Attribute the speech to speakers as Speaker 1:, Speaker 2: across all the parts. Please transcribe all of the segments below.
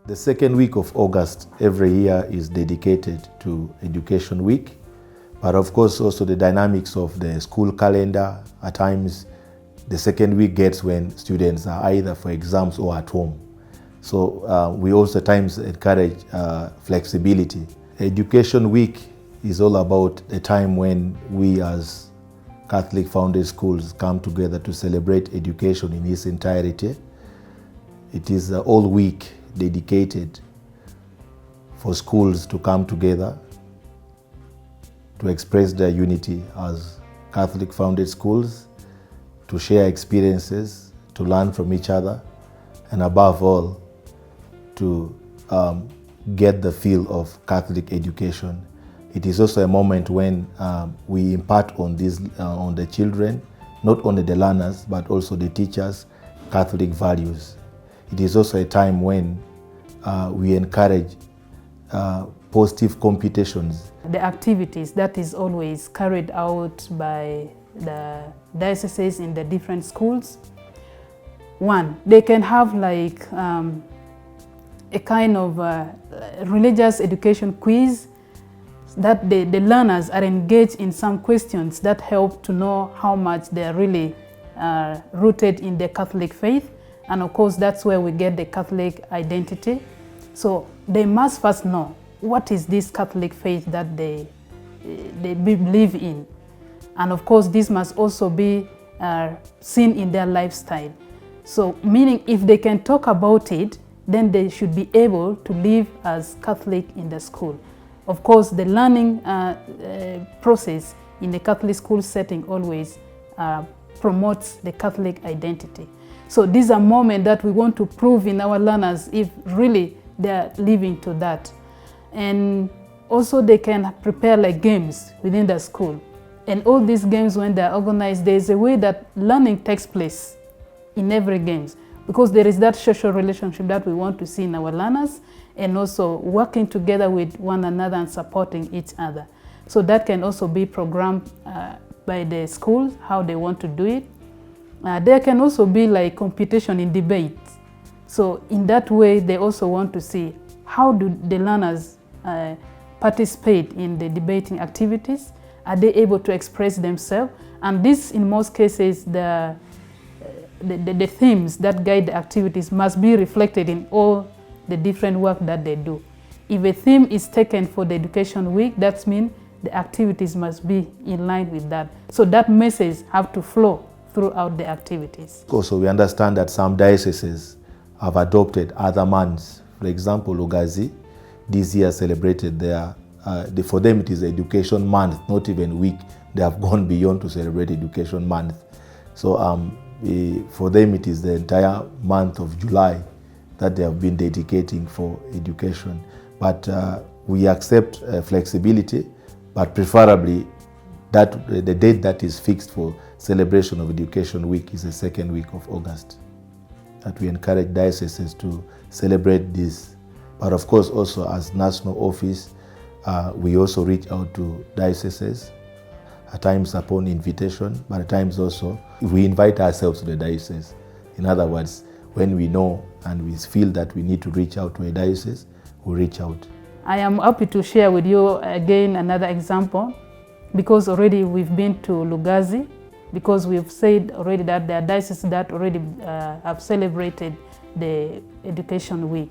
Speaker 1: The second week of August every year is dedicated to Education Week, but of course also the dynamics of the school calendar. At times the second week gets when students are either for exams or at home. So we also at times encourage flexibility. Education Week is all about a time when we as Catholic founded schools come together to celebrate education in its entirety. It is all week dedicated for schools to come together to express their unity as Catholic founded schools, to share experiences, to learn from each other, and above all, to get the feel of Catholic education. It is also a moment when we impart on the children, not only the learners, but also the teachers, Catholic values. It is also a time when we encourage positive competitions.
Speaker 2: The activities that is always carried out by the dioceses in the different schools. One, they can have like a kind of religious education quiz that the learners are engaged in some questions that help to know how much they are really rooted in the Catholic faith. And of course, that's where we get the Catholic identity. So they must first know what is this Catholic faith that they believe in. And of course, this must also be seen in their lifestyle. So meaning if they can talk about it, then they should be able to live as Catholic in the school. Of course, the learning process in the Catholic school setting always promotes the Catholic identity. So these are moments that we want to prove in our learners if really they are living to that. And also they can prepare like games within the school. And all these games, when they are organized, there is a way that learning takes place in every game, because there is that social relationship that we want to see in our learners, and also working together with one another and supporting each other. So that can also be programmed by the school, how they want to do it. There can also be like competition in debate. So in that way, they also want to see how do the learners participate in the debating activities. Are they able to express themselves? And this, in most cases, the themes that guide the activities must be reflected in all the different work that they do. If a theme is taken for the Education Week, that means the activities must be in line with that. So that message have to flow throughout the activities.
Speaker 1: Also, we understand that some dioceses have adopted other months. For example, Lugazi this year celebrated for them it is Education Month, not even week. They have gone beyond to celebrate Education Month. So for them it is the entire month of July that they have been dedicating for education. But we accept flexibility, but preferably that the date that is fixed for celebration of Education Week is the second week of August. That we encourage dioceses to celebrate this. But of course also as national office, we also reach out to dioceses, at times upon invitation, but at times also we invite ourselves to the diocese. In other words, when we know and we feel that we need to reach out to a diocese, we reach out.
Speaker 2: I am happy to share with you again another example, because already we've been to Lugazi, because we've said already that there are dioceses that already have celebrated the Education Week.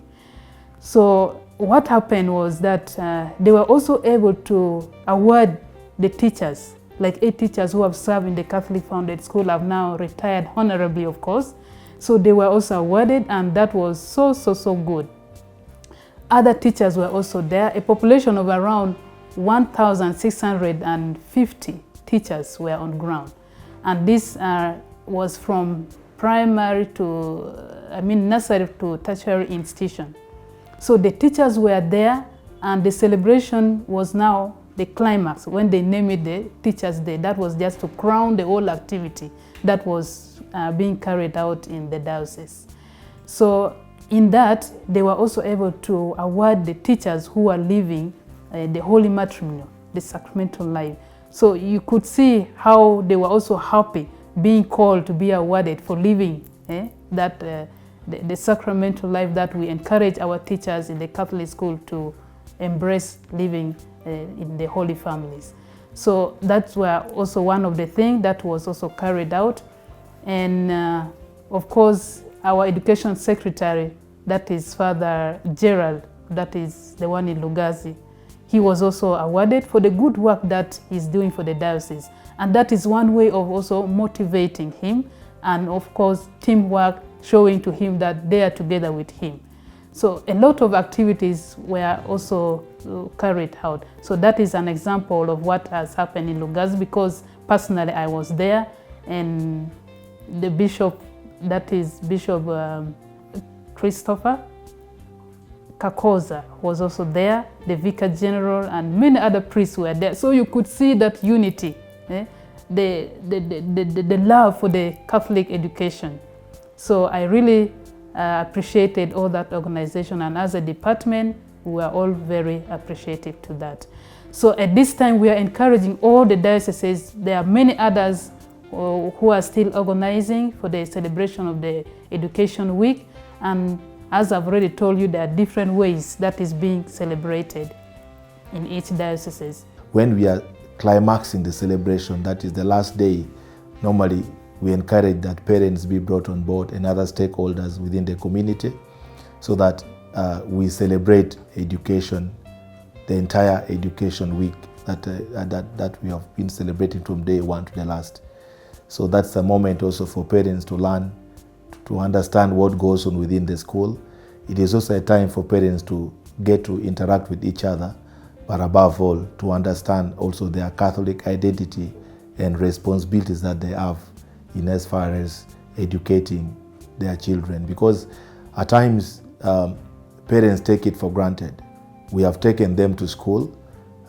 Speaker 2: So what happened was that they were also able to award the teachers, like 8 teachers who have served in the Catholic founded school have now retired honorably, of course. So they were also awarded, and that was so good. Other teachers were also there. A population of around 1,650 teachers were on ground. And this was from primary to, nursery to tertiary institution. So the teachers were there, and the celebration was now the climax when they named it the Teachers' Day. That was just to crown the whole activity that was being carried out in the diocese. So in that, they were also able to award the teachers who are living the holy matrimonial, the sacramental life. So you could see how they were also happy being called to be awarded for living that the sacramental life that we encourage our teachers in the Catholic school to embrace living in the Holy Families. So that's where also one of the things that was also carried out. And of course, our education secretary, that is Father Gerald, that is the one in Lugazi, he was also awarded for the good work that he's doing for the diocese. And that is one way of also motivating him, and of course, teamwork, showing to him that they are together with him. So a lot of activities were also carried out. So that is an example of what has happened in Lugazi, because personally I was there, and the bishop, that is Bishop Christopher Kakoza was also there, the Vicar General, and many other priests were there. So you could see that unity, the love for the Catholic education. So I really appreciated all that organization, and as a department, we are all very appreciative to that. So at this time, we are encouraging all the dioceses. There are many others who are still organizing for the celebration of the Education Week, and as I've already told you, there are different ways that is being celebrated in each diocese.
Speaker 1: When we are climaxing the celebration, that is the last day, normally we encourage that parents be brought on board and other stakeholders within the community, so that we celebrate education, the entire Education Week that we have been celebrating from day one to the last. So that's a moment also for parents to learn, to understand what goes on within the school. It is also a time for parents to get to interact with each other, but above all, to understand also their Catholic identity and responsibilities that they have in as far as educating their children. Because at times, parents take it for granted. We have taken them to school,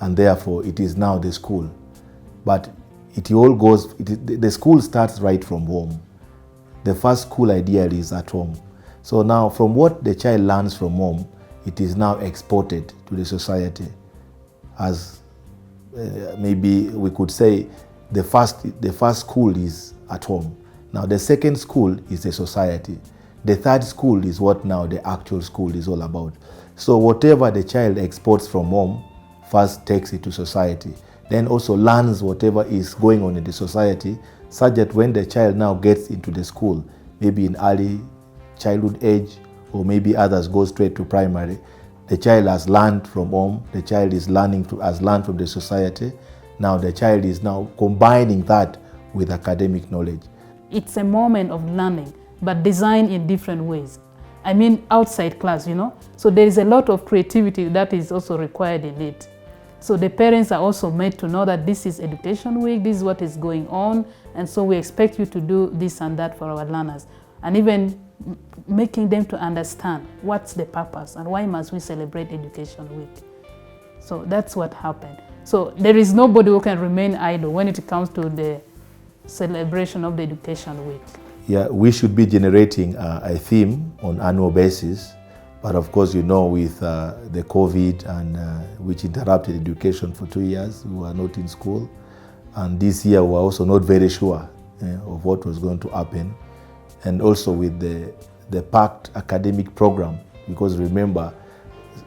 Speaker 1: and therefore it is now the school. But it all goes, the school starts right from home. The first school ideally is at home. So now from what the child learns from home, it is now exported to the society. As maybe we could say the first school is at home. Now the second school is the society. The third school is what now the actual school is all about. So whatever the child exports from home, first takes it to society. Then also learns whatever is going on in the society, such that when the child now gets into the school, maybe in early childhood age, or maybe others go straight to primary, the child has learned from home, the child is has learned from the society. Now the child is now combining that with academic knowledge.
Speaker 2: It's a moment of learning, but designed in different ways. I mean, outside class, you know. So there is a lot of creativity that is also required in it. So the parents are also made to know that this is Education Week, this is what is going on, and so we expect you to do this and that for our learners. And even making them to understand what's the purpose and why must we celebrate Education Week. So that's what happened. So there is nobody who can remain idle when it comes to the celebration of the Education Week.
Speaker 1: Yeah, we should be generating a theme on annual basis, but of course, you know, with the COVID and which interrupted education for 2 years, we were not in school, and this year we were also not very sure of what was going to happen, and also with the packed academic program, because remember,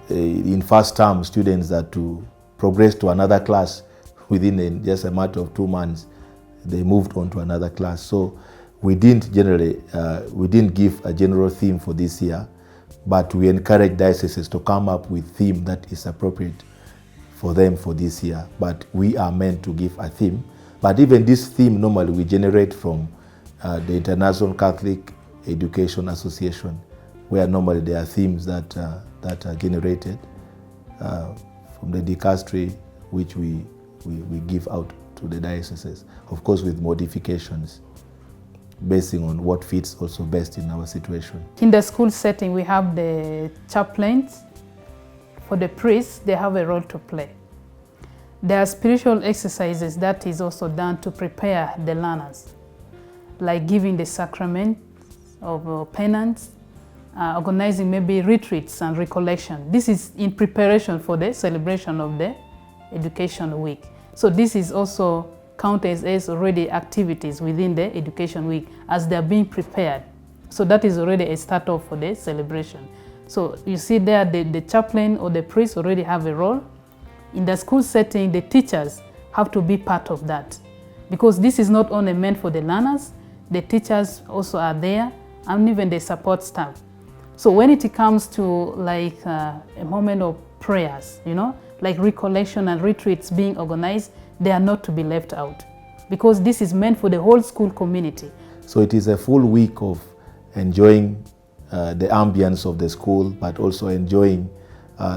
Speaker 1: in first term, students are to progress to another class within just a matter of 2 months. They moved on to another class. So we didn't give a general theme for this year, but we encourage dioceses to come up with theme that is appropriate for them for this year. But we are meant to give a theme. But even this theme normally we generate from the International Catholic Education Association, where normally there are themes that are generated from the dicastery, which we give out to the dioceses, of course with modifications, basing on what fits also best in our situation.
Speaker 2: In the school setting, we have the chaplains. For the priests, they have a role to play. There are spiritual exercises that is also done to prepare the learners, like giving the sacrament of penance, organizing maybe retreats and recollection. This is in preparation for the celebration of the Education Week. So this is also counted as already activities within the Education Week as they're being prepared. So that is already a start off for the celebration. So you see there, the chaplain or the priest already have a role. In the school setting, the teachers have to be part of that, because this is not only meant for the learners, the teachers also are there, and even the support staff. So when it comes to like a moment of prayers, you know, like recollection and retreats being organized, they are not to be left out, because this is meant for the whole school community.
Speaker 1: So it is a full week of enjoying the ambience of the school, but also enjoying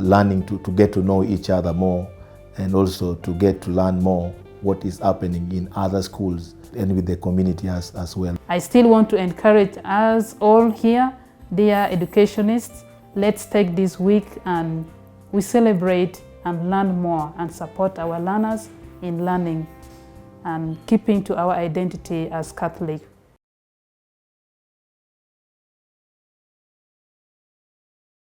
Speaker 1: learning to get to know each other more, and also to get to learn more what is happening in other schools and with the community as well.
Speaker 2: I still want to encourage us all here, dear educationists, let's take this week and we celebrate and learn more and support our learners in learning and keeping to our identity as Catholic